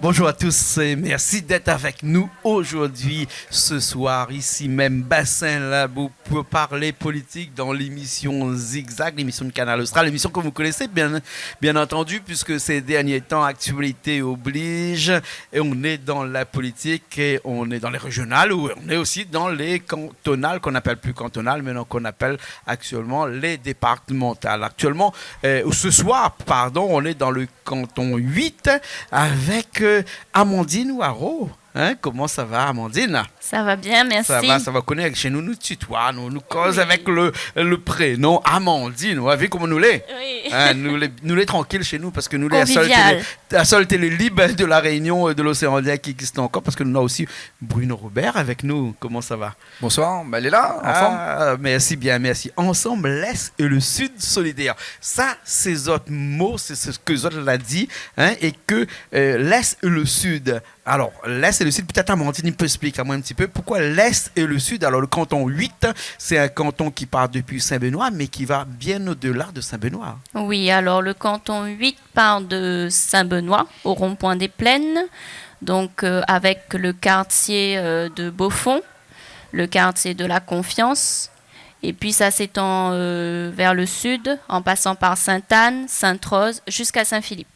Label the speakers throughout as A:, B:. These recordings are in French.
A: Bonjour à tous et merci d'être avec nous aujourd'hui, ce soir, ici même, Bassin Labo, pour parler politique dans l'émission Zigzag, l'émission de Canal Austral, l'émission que vous connaissez bien entendu, puisque ces derniers temps, actualité oblige, et on est dans la politique, et on est dans les régionales, ou on est aussi dans les cantonales, qu'on n'appelle plus cantonales, mais qu'on appelle actuellement les départementales. Actuellement, ce soir, pardon, on est dans le canton 8 avec Amandine Waro. Hein, comment ça va, Amandine?
B: Ça va bien, merci.
A: Ça va connaître. Chez nous, nous tutoie, nous cause avec le prénom Amandine. Vous voyez comment nous l'est?
B: Oui.
A: Hein, nous les tranquilles chez nous parce que nous les la seule télé libre de la Réunion et de l'océan Indien qui existe encore, parce que nous avons aussi Bruno Robert avec nous. Comment ça va?
C: Bonsoir, elle est là, ensemble.
A: Merci bien, merci. Ensemble, l'Est et le Sud solidaire. Ça, ces autres mots, c'est ce que Zot l'a dit, hein, et que l'Est et le Sud. Alors, l'Est et le Sud, peut-être Amandine peut expliquer à moi un petit peu pourquoi l'Est et le Sud. Alors, le canton 8, c'est un canton qui part depuis Saint-Benoît, mais qui va bien au-delà de Saint-Benoît.
B: Oui, alors le canton 8 part de Saint-Benoît, au rond-point des Plaines, donc avec le quartier de Beaufort, le quartier de la Confiance, et puis ça s'étend vers le sud, en passant par Sainte-Anne, Sainte-Rose, jusqu'à Saint-Philippe.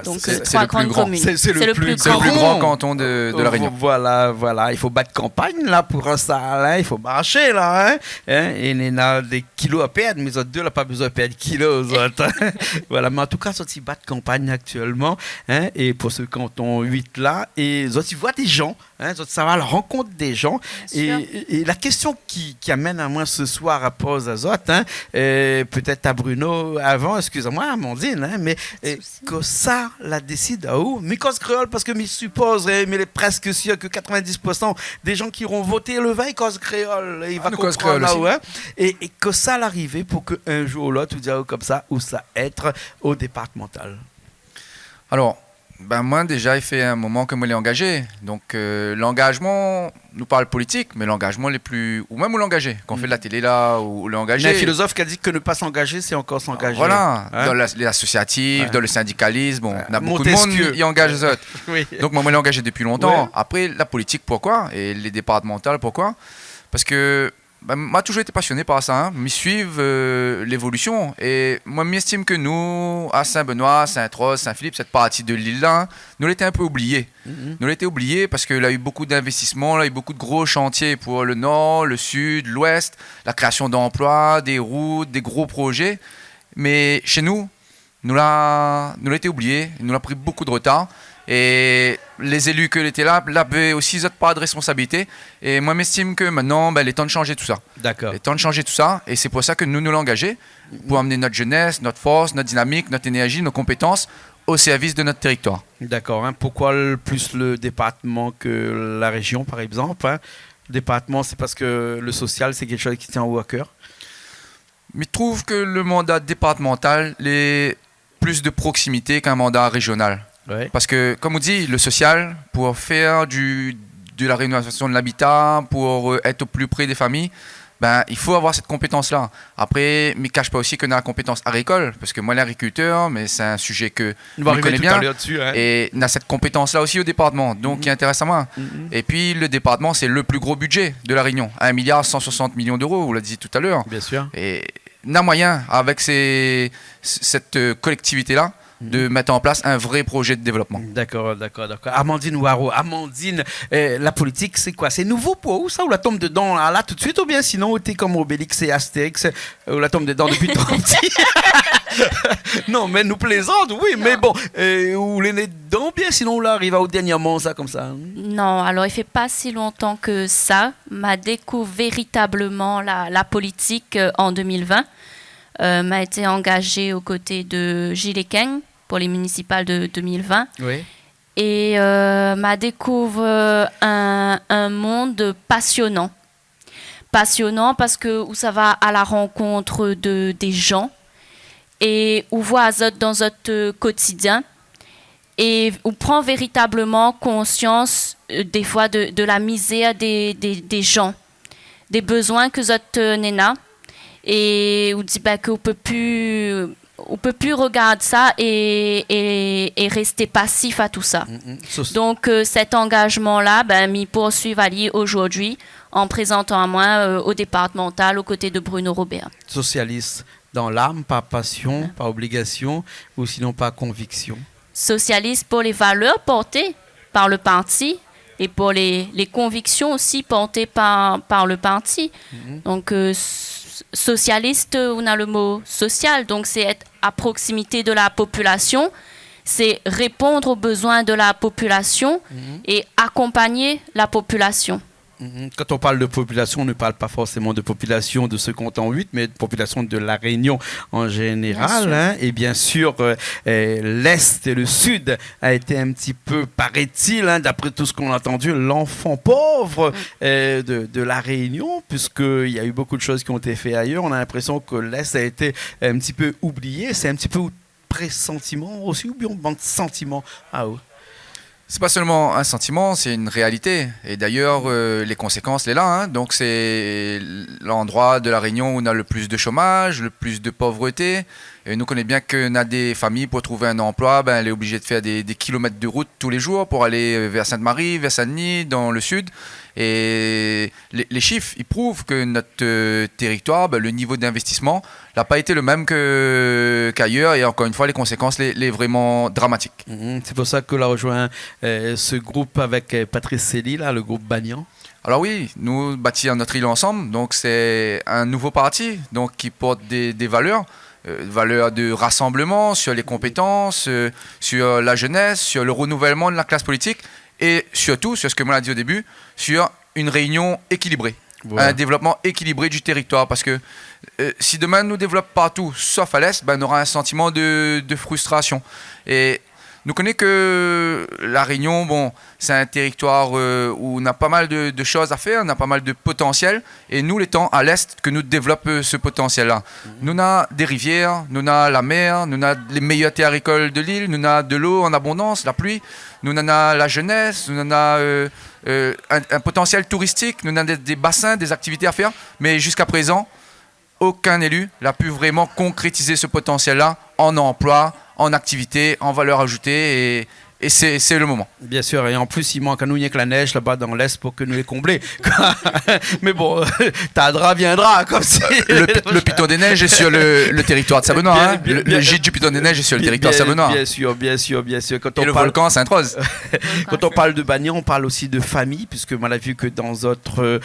B: Donc trois grandes communes.
A: C'est le plus
C: grand canton de la Réunion.
A: Voilà. Il faut battre campagne là pour ça. Là. Il faut marcher là. Hein? Et il y a des kilos à perdre, mais les autres deux n'ont pas besoin de perdre kilos. Voilà. Mais en tout cas, ils battent campagne actuellement. Hein? Et pour ce canton 8 là, et ils voient des gens. Hein? Ça va à la rencontre des gens. Et la question qui amène à moi ce soir à pose à Zot, hein, peut-être à Bruno avant, excusez-moi, Amandine, hein, mais que ça la décide à où? Mais cause créole, parce que je suppose, mais il est presque sûr que 90% des gens qui auront voté le 20 cause créole, il va comprendre là où, hein, et que ça l'arrive pour qu'un jour ou l'autre, ou dire comme ça, ou ça être au départemental.
C: Alors, moi déjà, il fait un moment que moi l'ai engagé. Donc l'engagement nous parle politique, mais l'engagement les plus, ou même l'engagé, quand on fait de la télé là, ou l'engagé.
A: Il y a un philosophe qui a dit que ne pas s'engager, c'est encore s'engager.
C: Voilà,
A: hein?
C: Dans l'associatif, dans le syndicalisme, bon, on a beaucoup de monde qui engage les autres.
A: Oui.
C: Donc moi l'ai engagé depuis longtemps.
A: Ouais.
C: Après la politique, pourquoi? Et les départementales, pourquoi? Parce que moi, toujours été passionné par ça, hein. Me suivre l'évolution. Et moi, m'estime que nous, à Saint-Benoît, Sainte-Rose, Saint-Philippe, cette partie de l'île-là, nous l'étions un peu oubliés. Nous l'étions oubliés parce qu'il y a eu beaucoup d'investissements, il y a eu beaucoup de gros chantiers pour le nord, le sud, l'ouest, la création d'emplois, des routes, des gros projets. Mais chez nous, nous l'étions oubliés, nous l'a pris beaucoup de retard. Et les élus qui étaient là avaient aussi pas de responsabilité. Et moi, m'estime que maintenant, il est temps de changer tout ça.
A: D'accord.
C: Il est temps de changer tout ça. Et c'est pour ça que nous l'avons engagé, pour amener notre jeunesse, notre force, notre dynamique, notre énergie, nos compétences au service de notre territoire.
A: D'accord. Hein. Pourquoi plus le département que la région, par exemple, hein? Le département, c'est parce que le social, c'est quelque chose qui tient haut à cœur.
C: Mais je trouve que le mandat départemental est plus de proximité qu'un mandat régional.
A: Ouais.
C: Parce que, comme on dit, le social, pour faire de la rénovation de l'habitat, pour être au plus près des familles, il faut avoir cette compétence-là. Après, je ne cache pas aussi qu'on a la compétence agricole, parce que moi, l'agriculteur, mais c'est un sujet que je connais bien.
A: Dessus, hein.
C: Et on a cette compétence-là aussi au département, donc qui intéresse à moi. Et puis, le département, c'est le plus gros budget de la Réunion. 1,160 milliard d'euros, vous l'avez dit tout à l'heure.
A: Bien sûr.
C: Et on a moyen, avec cette collectivité-là, de mettre en place un vrai projet de développement.
A: D'accord. Amandine Waro, Amandine, la politique, c'est quoi? C'est nouveau pour vous, ça? Ou la tombe dedans là tout de suite? Ou bien sinon, t'es comme Obélix et Astérix, ou la tombe dedans depuis trop petit? Non, mais nous plaisante, oui, non. Mais bon, ou les nez dedans, bien sinon, on arrive au dernier moment, ça, comme ça.
B: Non, alors il fait pas si longtemps que ça, m'a découvert véritablement la politique en 2020. M'a été engagée aux côtés de Gilles Ekeng pour les municipales de 2020.
A: Oui.
B: Et m'a découvert un monde passionnant. Passionnant parce que où ça va à la rencontre des gens et où voit dans notre quotidien et où prend véritablement conscience des fois de la misère des gens, des besoins que notre nena. et on dit qu'on peut plus regarder ça et rester passif à tout ça. Donc cet engagement-là, m'y poursuivre à lui aujourd'hui en présentant à moi au départemental aux côtés de Bruno Robert.
A: Socialiste dans l'âme, par passion, par obligation ou sinon par conviction.
B: Socialiste pour les valeurs portées par le parti et pour les convictions aussi portées par le parti. Donc socialiste, on a le mot social, donc c'est être à proximité de la population, c'est répondre aux besoins de la population et accompagner la population.
A: Quand on parle de population, on ne parle pas forcément de population de ce canton 8, mais de population de la Réunion en général. Hein, et bien sûr, l'Est et le Sud a été un petit peu, paraît-il, hein, d'après tout ce qu'on a entendu, l'enfant pauvre de la Réunion, puisqu'il y a eu beaucoup de choses qui ont été faites ailleurs. On a l'impression que l'Est a été un petit peu oublié. C'est un petit peu pressentiment aussi, ou bien sentiment à eux.
C: C'est pas seulement un sentiment, c'est une réalité. Et d'ailleurs, les conséquences, sont là. Hein. Donc, c'est l'endroit de la Réunion où on a le plus de chômage, le plus de pauvreté. Et nous connaissons bien qu'on a des familles pour trouver un emploi, elle est obligée de faire des kilomètres de route tous les jours pour aller vers Sainte-Marie, vers Saint-Denis, dans le sud. Et les chiffres, ils prouvent que notre territoire, le niveau d'investissement n'a pas été le même qu'ailleurs. Et encore une fois, les conséquences, les vraiment dramatiques.
A: C'est pour ça que l'on a rejoint ce groupe avec Patrice Célie, là, le groupe Bagnan.
C: Alors oui, nous bâtir notre île ensemble. Donc c'est un nouveau parti donc, qui porte des valeurs. Valeurs de rassemblement sur les compétences, sur la jeunesse, sur le renouvellement de la classe politique et surtout, sur ce que moi l'ai dit au début, sur une réunion équilibrée, un développement équilibré du territoire. Parce que si demain nous développons partout, sauf à l'Est, on aura un sentiment de frustration. Et nous connaissons que la Réunion, c'est un territoire où on a pas mal de choses à faire, on a pas mal de potentiel. Et nous, l'étant à l'Est, que nous développons ce potentiel-là. Nous avons des rivières, nous avons la mer, nous avons les meilleures terres agricoles de l'île, nous avons de l'eau en abondance, la pluie, nous avons la jeunesse, nous avons un potentiel touristique, nous avons des bassins, des activités à faire. Mais jusqu'à présent, aucun élu n'a pu vraiment concrétiser ce potentiel-là en emploi, en activité, en valeur ajoutée et c'est le moment.
A: Bien sûr, et en plus il manque à nous rien que la neige là-bas dans l'Est pour que nous les combler. Mais bon, Tadra viendra comme si...
C: Le Piton des Neiges est sur le territoire de Saint-Benoît. Hein. Le gîte du Piton des Neiges est sur le territoire de Saint-Benoît.
A: Bien sûr.
C: Quand le volcan Sainte-Rose.
A: Quand on parle de Bagnan, on parle aussi de famille, puisque moi j'ai vu que dans d'autres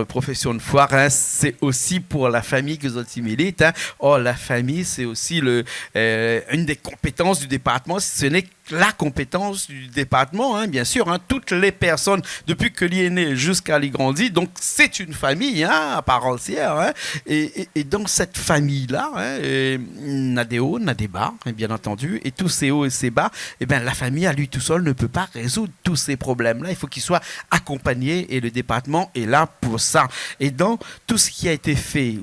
A: professions de foire, hein, c'est aussi pour la famille que les militent. Hein. Or, la famille, c'est aussi une des compétences du département. Ce n'est que la compétence du département, hein, bien sûr. Hein, toutes les personnes, depuis que l'y est né jusqu'à l'y grandit, donc c'est une famille hein, à part entière. Hein, et dans cette famille-là, hein, on a des hauts, on a des bas, hein, bien entendu. Et tous ces hauts et ces bas, la famille à lui tout seul ne peut pas résoudre tous ces problèmes-là. Il faut qu'il soit accompagné et le département est là pour ça. Et dans tout ce qui a été fait,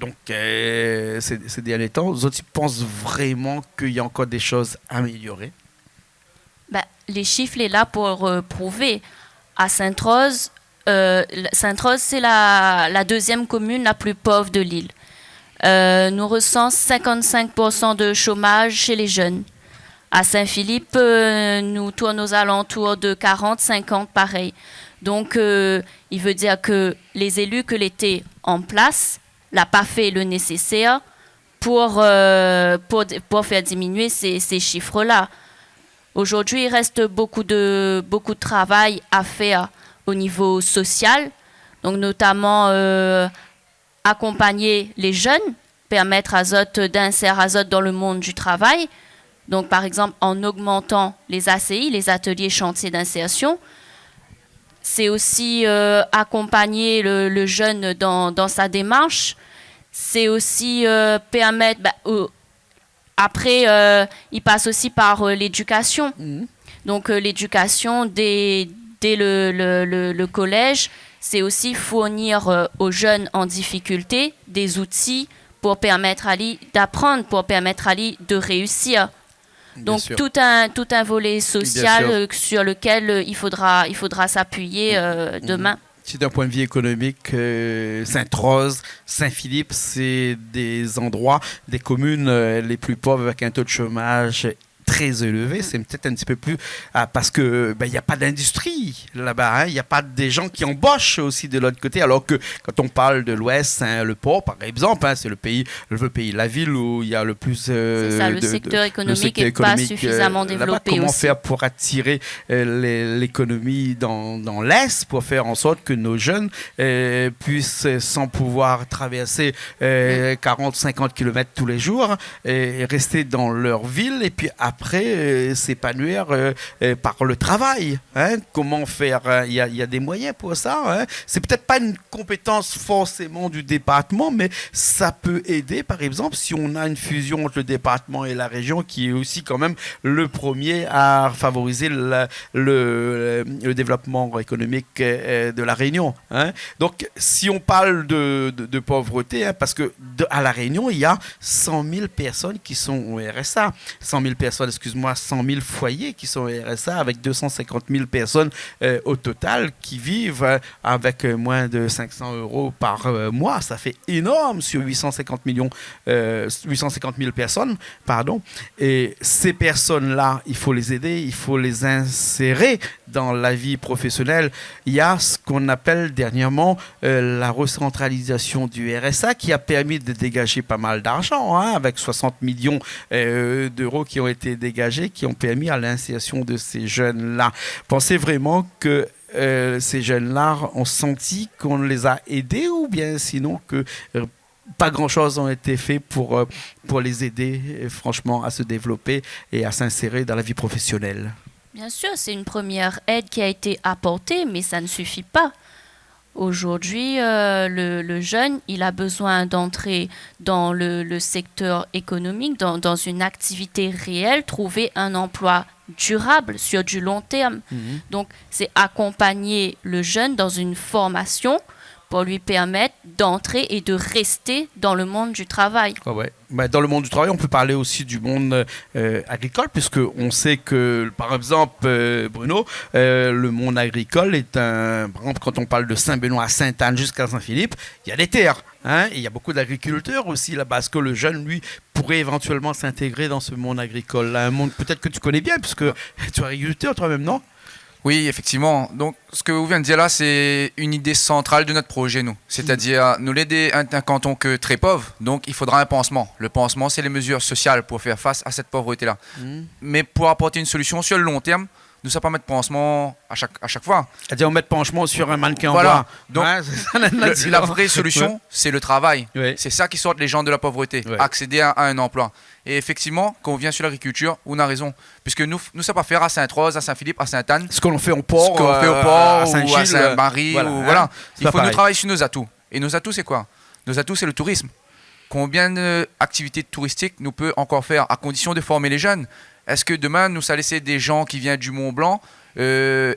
A: donc, ces derniers temps, vous pensez vraiment qu'il y a encore des choses à améliorer?
B: Les chiffres sont là pour prouver. À Sainte-Rose, c'est la deuxième commune la plus pauvre de l'île. Nous recensons 55% de chômage chez les jeunes. À Saint-Philippe, nous tournons aux alentours de 40-50 pareil. Donc, il veut dire que les élus que l'étaient en place n'a pas fait le nécessaire pour faire diminuer ces chiffres-là. Aujourd'hui, il reste beaucoup de travail à faire au niveau social, donc notamment accompagner les jeunes, permettre à eux d'insérer dans le monde du travail. Donc, par exemple, en augmentant les ACI, les ateliers chantiers d'insertion. C'est aussi accompagner le jeune dans sa démarche. C'est aussi permettre... Après, il passe aussi par l'éducation. Donc, l'éducation dès le collège, c'est aussi fournir aux jeunes en difficulté des outils pour permettre à lui d'apprendre, pour permettre à lui de réussir. Donc tout un volet social sur lequel il faudra s'appuyer demain.
A: Si d'un point de vue économique, Sainte-Rose, Saint-Philippe, c'est des endroits, des communes les plus pauvres avec un taux de chômage très élevé, c'est peut-être un petit peu plus parce que il n'y a pas d'industrie là-bas, il n'y a pas des gens qui embauchent aussi de l'autre côté, alors que quand on parle de l'Ouest, le port par exemple, c'est le pays, la ville où il y a le plus
B: c'est ça, le secteur économique n'est pas suffisamment développé.
A: Comment
B: aussi
A: faire pour attirer l'économie dans l'Est, pour faire en sorte que nos jeunes puissent, sans pouvoir traverser 40-50 km tous les jours, rester dans leur ville et puis après s'épanouir par le travail. Comment faire? Il y a des moyens pour ça. C'est peut-être pas une compétence forcément du département, mais ça peut aider, par exemple, si on a une fusion entre le département et la région, qui est aussi quand même le premier à favoriser le développement économique de la Réunion. Donc, si on parle de pauvreté, parce que à la Réunion, il y a 100 000 personnes qui sont au RSA. 100 000 foyers qui sont au RSA, avec 250 000 personnes au total qui vivent avec moins de 500 € par mois. Ça fait énorme sur 850 000 personnes. Pardon. Et ces personnes-là, il faut les aider, il faut les insérer dans la vie professionnelle. Il y a ce qu'on appelle dernièrement la recentralisation du RSA qui a permis de dégager pas mal d'argent, avec 60 millions d'euros qui ont été dégagés, qui ont permis à l'insertion de ces jeunes-là. Pensez vraiment que ces jeunes-là ont senti qu'on les a aidés, ou bien sinon que pas grand-chose n'a été fait pour les aider, franchement, à se développer et à s'insérer dans la vie professionnelle?
B: Bien sûr, c'est une première aide qui a été apportée, mais ça ne suffit pas. Aujourd'hui, le jeune, il a besoin d'entrer dans le secteur économique, dans une activité réelle, trouver un emploi durable sur du long terme. Donc, c'est accompagner le jeune dans une formation pour lui permettre d'entrer et de rester dans le monde du travail.
A: Dans le monde du travail, on peut parler aussi du monde agricole, puisqu'on sait que, par exemple, Bruno, le monde agricole est par exemple, quand on parle de Saint-Benoît à Sainte-Anne jusqu'à Saint-Philippe, il y a des terres. Et il y a beaucoup d'agriculteurs aussi là-bas. Parce que le jeune, lui, pourrait éventuellement s'intégrer dans ce monde agricole. Un monde peut-être que tu connais bien, puisque tu es agriculteur toi-même, non?
C: Oui, effectivement. Donc, ce que vous venez de dire là, c'est une idée centrale de notre projet, nous. C'est-à-dire, nous l'aider un canton que très pauvre, donc il faudra un pansement. Le pansement, c'est les mesures sociales pour faire face à cette pauvreté-là. Mais pour apporter une solution sur le long terme, nous ne sommes pas mettre pansement à chaque fois.
A: C'est-à-dire, on met pansement sur un mannequin
C: voilà.
A: en bois.
C: Donc, la vraie solution, c'est le travail. C'est ça qui sort les gens de la pauvreté, accéder à un emploi. Et effectivement, quand on vient sur l'agriculture, on a raison. Puisque nous ne savons pas faire à Sainte-Rose, à Saint-Philippe, à Sainte-Anne.
A: Ce qu'on fait au port,
C: à
A: Saint-Gilles,
C: ou à Saint-Marie. Voilà. Il faut nous travailler sur nos atouts. Et nos atouts, c'est quoi? Nos atouts, c'est le tourisme. Combien d'activités touristiques nous peut encore faire, à condition de former les jeunes? Est-ce que demain, nous allons laisser des gens qui viennent du Mont-Blanc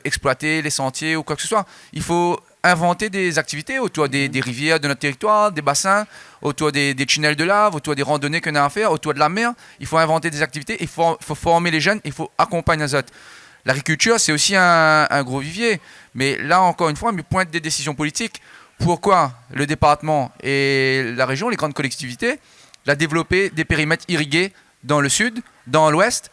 C: exploiter les sentiers ou quoi que ce soit? Il faut inventer des activités autour des rivières de notre territoire, des bassins, autour des tunnels de lave, autour des randonnées qu'on a à faire, autour de la mer. Il faut inventer des activités, il faut former les jeunes, il faut accompagner les autres. L'agriculture, c'est aussi un gros vivier. Mais là, encore une fois, on pointe des décisions politiques. Pourquoi le département et la région, les grandes collectivités, la développer des périmètres irrigués dans le sud, dans l'ouest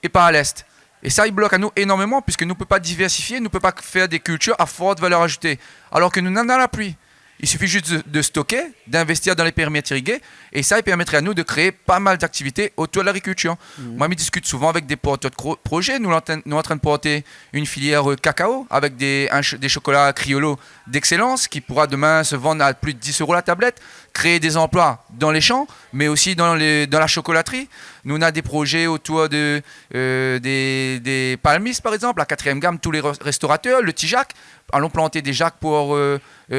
C: et pas à l'est? Et ça, il bloque à nous énormément, puisque nous ne pouvons pas diversifier, nous ne pouvons pas faire des cultures à forte valeur ajoutée. Alors que nous n'en avons la pluie. Il suffit juste de stocker, d'investir dans les périmètres irrigués, et ça, il permettrait à nous de créer pas mal d'activités autour de l'agriculture. Moi, je discute souvent avec des porteurs de projets. Nous sommes en train de porter une filière cacao avec des chocolats Criollo d'excellence qui pourra demain se vendre à plus de 10 € la tablette, créer des emplois dans les champs, mais aussi dans la chocolaterie. Nous, on a des projets autour des palmistes, par exemple, la 4e gamme, tous les restaurateurs, le Tijac. Allons planter des jacques pour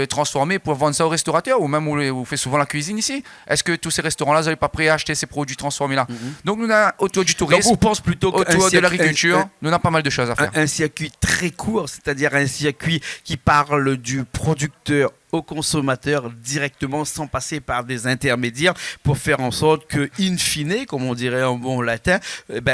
C: transformer, pour vendre ça aux restaurateurs, ou même où on fait souvent la cuisine ici. Est-ce que tous ces restaurants-là, vous n'êtes pas prêts à acheter ces produits transformés-là? Donc, nous avons autour du tourisme,
A: donc, on pense plutôt
C: autour de l'agriculture, nous avons pas mal de choses à faire.
A: Un circuit très court, c'est-à-dire un circuit qui parle du producteur au consommateur directement sans passer par des intermédiaires pour faire en sorte que, in fine, comme on dirait en bon latin,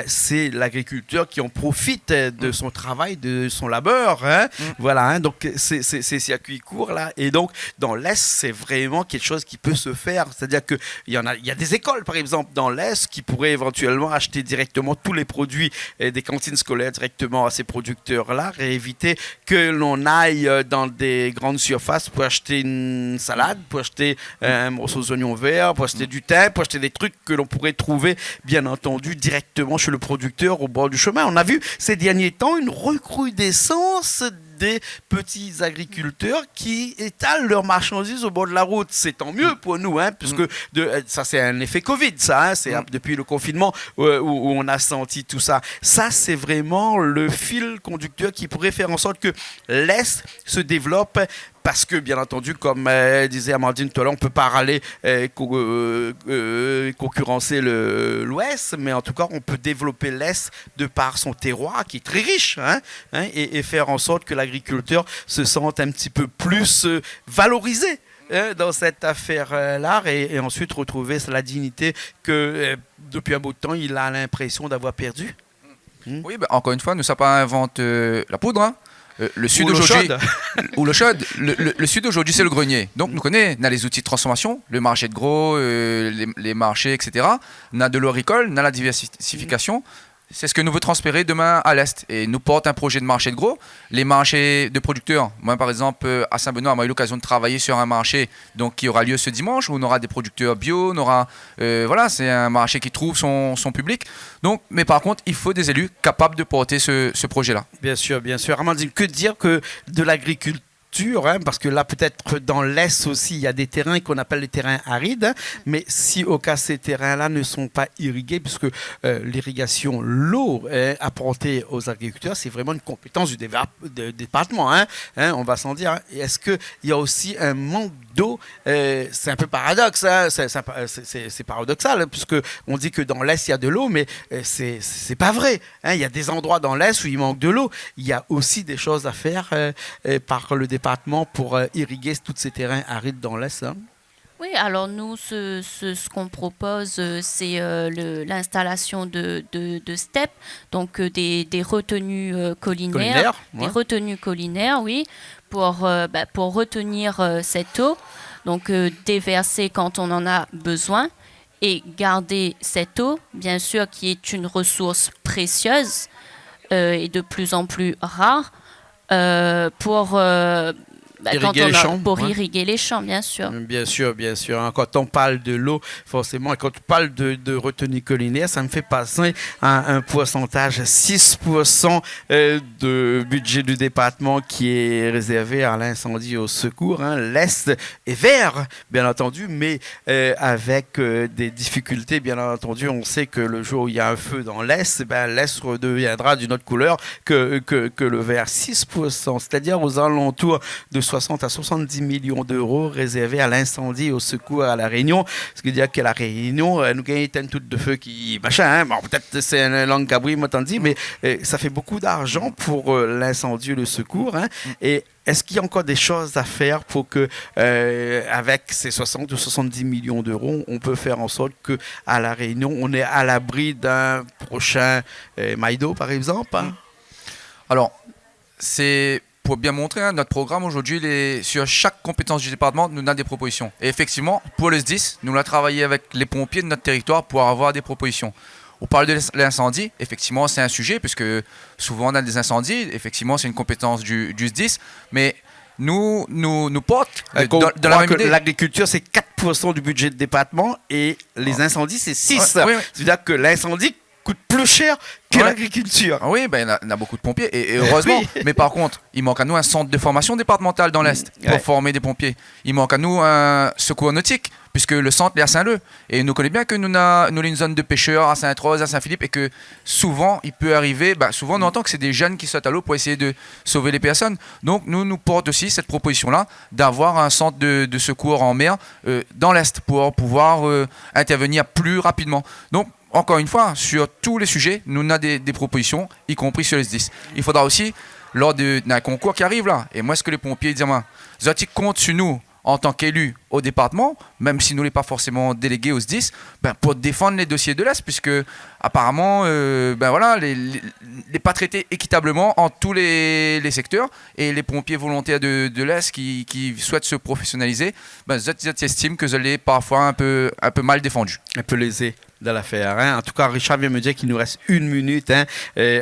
A: c'est l'agriculteur qui en profite de son travail, de son labeur. Hein. Voilà, hein, donc c'est circuit court là. Et donc, dans l'Est, c'est vraiment quelque chose qui peut se faire. C'est-à-dire qu'il y a des écoles, par exemple, dans l'Est qui pourraient éventuellement acheter directement tous les produits des cantines scolaires directement à ces producteurs-là et éviter que l'on aille dans des grandes surfaces pour acheter une salade, pour acheter un morceau d'oignon vert, pour acheter du thym, pour acheter des trucs que l'on pourrait trouver, bien entendu, directement chez le producteur au bord du chemin. On a vu ces derniers temps une recrudescence des petits agriculteurs qui étalent leurs marchandises au bord de la route. C'est tant mieux pour nous, hein, puisque ça c'est un effet Covid, ça. Hein, c'est depuis le confinement où on a senti tout ça. Ça, c'est vraiment le fil conducteur qui pourrait faire en sorte que l'Est se développe. Parce que, bien entendu, comme disait Amandine tout à l'heure, on ne peut pas aller concurrencer l'Ouest, mais en tout cas, on peut développer l'Est de par son terroir qui est très riche, hein, et faire en sorte que l'agriculteur se sente un petit peu plus valorisé dans cette affaire-là et ensuite retrouver la dignité que depuis un bout de temps, il a l'impression d'avoir perdu.
C: Oui, encore une fois, nous ne sommes pas inventé la poudre, hein. Le sud aujourd'hui, ou le chaude. Le sud aujourd'hui, c'est le grenier. Donc, nous connaissons, on a les outils de transformation, le marché de gros, les marchés, etc. On a de l'horicole, on a la diversification. C'est ce que nous voulons transférer demain à l'Est. Et nous porte un projet de marché de gros. Les marchés de producteurs, moi par exemple à Saint-Benoît, on a eu l'occasion de travailler sur un marché qui aura lieu ce dimanche où on aura des producteurs bio, on aura, voilà, c'est un marché qui trouve son public. Donc, mais par contre, il faut des élus capables de porter ce projet-là.
A: Bien sûr, bien sûr. Amandine, que dire que de l'agriculture? Hein, parce que là, peut-être dans l'Est aussi, il y a des terrains qu'on appelle les terrains arides. Hein, mais si au cas ces terrains-là ne sont pas irrigués, puisque l'irrigation, l'eau apportée aux agriculteurs, c'est vraiment une compétence du département. Hein, on va s'en dire. Hein. Est-ce qu'il y a aussi un manque d'eau? C'est un peu paradoxe. Hein, c'est paradoxal, hein, puisque on dit que dans l'Est, il y a de l'eau, mais c'est pas vrai. Hein, il y a des endroits dans l'Est où il manque de l'eau. Il y a aussi des choses à faire par le département pour irriguer tous ces terrains arides dans l'Est. Hein.
B: Oui, alors nous, ce qu'on propose, c'est l'installation de STEP, donc des retenues collinaires. Des retenues collinaires, oui, pour retenir cette eau, donc déverser quand on en a besoin et garder cette eau, bien sûr, qui est une ressource précieuse et de plus en plus rare, pour irriguer les champs, bien sûr.
A: Bien sûr, bien sûr. Hein, quand on parle de l'eau, forcément, quand on parle de retenue collinaire, ça me fait passer à un pourcentage 6% de budget du département qui est réservé à l'incendie et au secours. Hein. L'Est est vert, bien entendu, mais avec des difficultés, bien entendu. On sait que le jour où il y a un feu dans l'Est, l'Est redeviendra d'une autre couleur que le vert. 6%, c'est-à-dire aux alentours de 60 à 70 millions d'euros réservés à l'incendie et au secours à La Réunion. Ce qui veut dire que La Réunion, nous gagnons une toute de feu qui machin. Hein. Bon, peut-être c'est une langue cabri, m'entend dit, mais ça fait beaucoup d'argent pour l'incendie et le secours. Hein. Et est-ce qu'il y a encore des choses à faire pour que, avec ces 60 ou 70 millions d'euros, on peut faire en sorte qu'à La Réunion, on est à l'abri d'un prochain Maïdo, par exemple? Hein?
C: Alors, c'est... Pour bien montrer, hein, notre programme aujourd'hui, sur chaque compétence du département, nous avons des propositions. Et effectivement, pour le SDIS, nous avons travaillé avec les pompiers de notre territoire pour avoir des propositions. On parle de l'incendie, effectivement, c'est un sujet, puisque souvent on a des incendies, effectivement, c'est une compétence du SDIS, mais nous porte
A: dans la même idée. L'agriculture, c'est 4% du budget du département et les incendies, c'est 6%. C'est-à-dire que l'incendie coûte plus cher que l'agriculture.
C: Oui, il y en a beaucoup de pompiers, et heureusement. Mais par contre, il manque à nous un centre de formation départemental dans l'Est pour former des pompiers. Il manque à nous un secours nautique, puisque le centre est à Saint-Leu. Et nous connaissons bien que nous avons une zone de pêcheurs à Sainte-Rose, à Saint-Philippe, et que souvent, il peut arriver, souvent on entend que c'est des jeunes qui sautent à l'eau pour essayer de sauver les personnes. Donc nous portons aussi cette proposition-là d'avoir un centre de secours en mer dans l'Est pour pouvoir intervenir plus rapidement. Donc, encore une fois, sur tous les sujets, nous avons des propositions, y compris sur les SDIS. Il faudra aussi, lors d'un concours qui arrive là, et moi, ce que les pompiers disent, Zotique compte sur nous en tant qu'élu au département, même si nous ne sommes pas forcément délégués au SDIS, pour défendre les dossiers de l'Est, puisque apparemment, n'est pas traité équitablement en tous les secteurs, et les pompiers volontaires de l'Est qui souhaitent se professionnaliser, j'estime que je l'ai parfois un peu mal défendu.
A: Un peu lésé de l'affaire. Hein. En tout cas, Richard vient me dire qu'il nous reste 1 minute. Hein.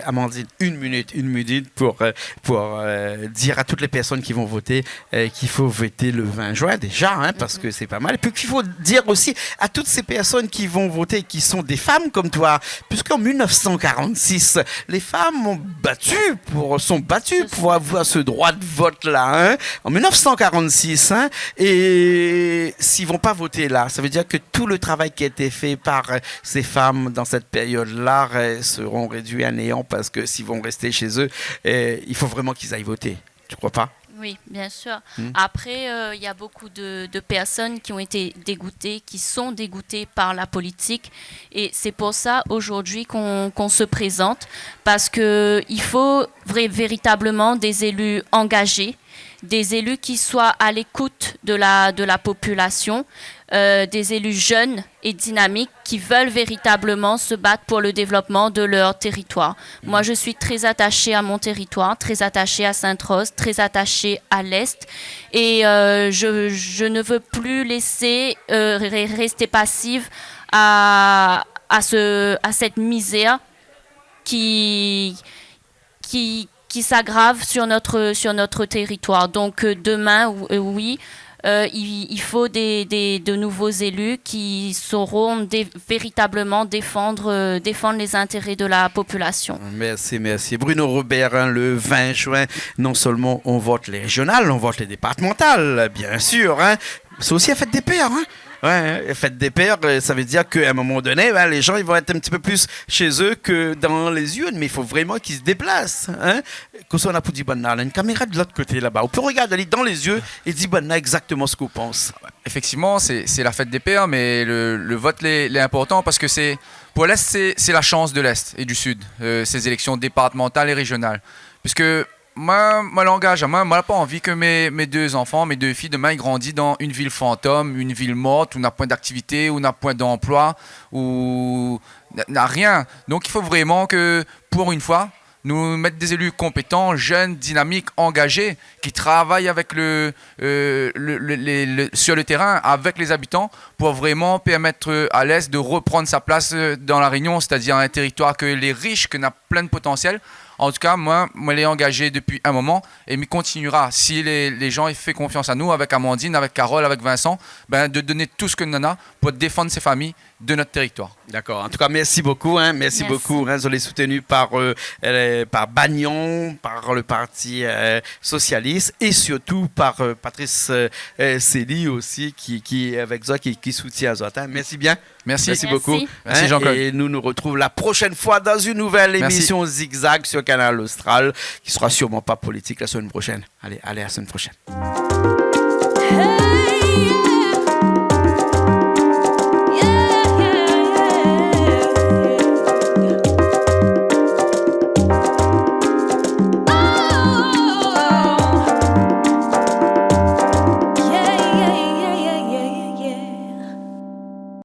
A: Amandine, 1 minute pour dire à toutes les personnes qui vont voter qu'il faut voter le 20 juin déjà, hein, parce que c'est pas mal. Et puis qu'il faut dire aussi à toutes ces personnes qui vont voter, qui sont des femmes comme toi, puisqu'en 1946, les femmes sont battues pour avoir ce droit de vote-là. Hein. En 1946, hein, et s'ils vont pas voter là, ça veut dire que tout le travail qui a été fait par ces femmes dans cette période-là seront réduits à néant parce que s'ils vont rester chez eux, il faut vraiment qu'ils aillent voter. Tu crois pas?
B: Oui, bien sûr. Après, il y a beaucoup de personnes qui ont été dégoûtées, qui sont dégoûtées par la politique. Et c'est pour ça, aujourd'hui, qu'on se présente. Parce qu'il faut véritablement des élus engagés, des élus qui soient à l'écoute de la population, des élus jeunes et dynamiques qui veulent véritablement se battre pour le développement de leur territoire. Moi, je suis très attachée à mon territoire, très attachée à Sainte-Rose, très attachée à l'Est. Et je ne veux plus laisser rester passive à cette misère qui s'aggrave sur notre territoire. Donc demain, oui, il faut de nouveaux élus qui sauront véritablement défendre les intérêts de la population.
A: Merci. Bruno Robert, hein, le 20 juin, non seulement on vote les régionales, on vote les départementales, bien sûr. Hein. C'est aussi la fête des pères. Hein. Ouais, fête des pères, ça veut dire qu'à un moment donné, les gens ils vont être un petit peu plus chez eux que dans les urnes, mais il faut vraiment qu'ils se déplacent. Hein? Comme ça, on a pour dire, une caméra de l'autre côté là-bas. On peut regarder dans les yeux et dire exactement ce qu'on pense.
C: Effectivement, c'est la fête des pères, mais le vote est important parce que pour l'Est, c'est la chance de l'Est et du Sud, ces élections départementales et régionales. Puisque moi l'engage, moi n'a pas envie que mes 2 enfants, mes 2 filles, demain ils grandissent dans une ville fantôme, une ville morte, où on n'a point d'activité, où on n'a point d'emploi, où n'a rien. Donc il faut vraiment que, pour une fois, nous mettre des élus compétents, jeunes, dynamiques, engagés, qui travaillent avec sur le terrain, avec les habitants, pour vraiment permettre à l'Est de reprendre sa place dans la Réunion, c'est-à-dire un territoire que les riches, qu'on a plein de potentiel. En tout cas, moi, je l'ai engagé depuis un moment et il continuera, si les gens ils font confiance à nous, avec Amandine, avec Carole, avec Vincent, de donner tout ce que nous avons pour défendre ces familles de notre territoire.
A: D'accord. En tout cas, merci beaucoup. Hein, merci beaucoup. Hein, je l'ai soutenu par Bagnon, par le Parti socialiste et surtout par Patrice Célie aussi, qui avec Zoa, qui soutient Zoa. Hein. Merci bien.
C: Merci
A: beaucoup.
C: Merci Jean-Claude.
A: Et nous retrouvons la prochaine fois dans une nouvelle émission Zigzag sur Canal Austral, qui sera sûrement pas politique la semaine prochaine. Allez, à la semaine prochaine.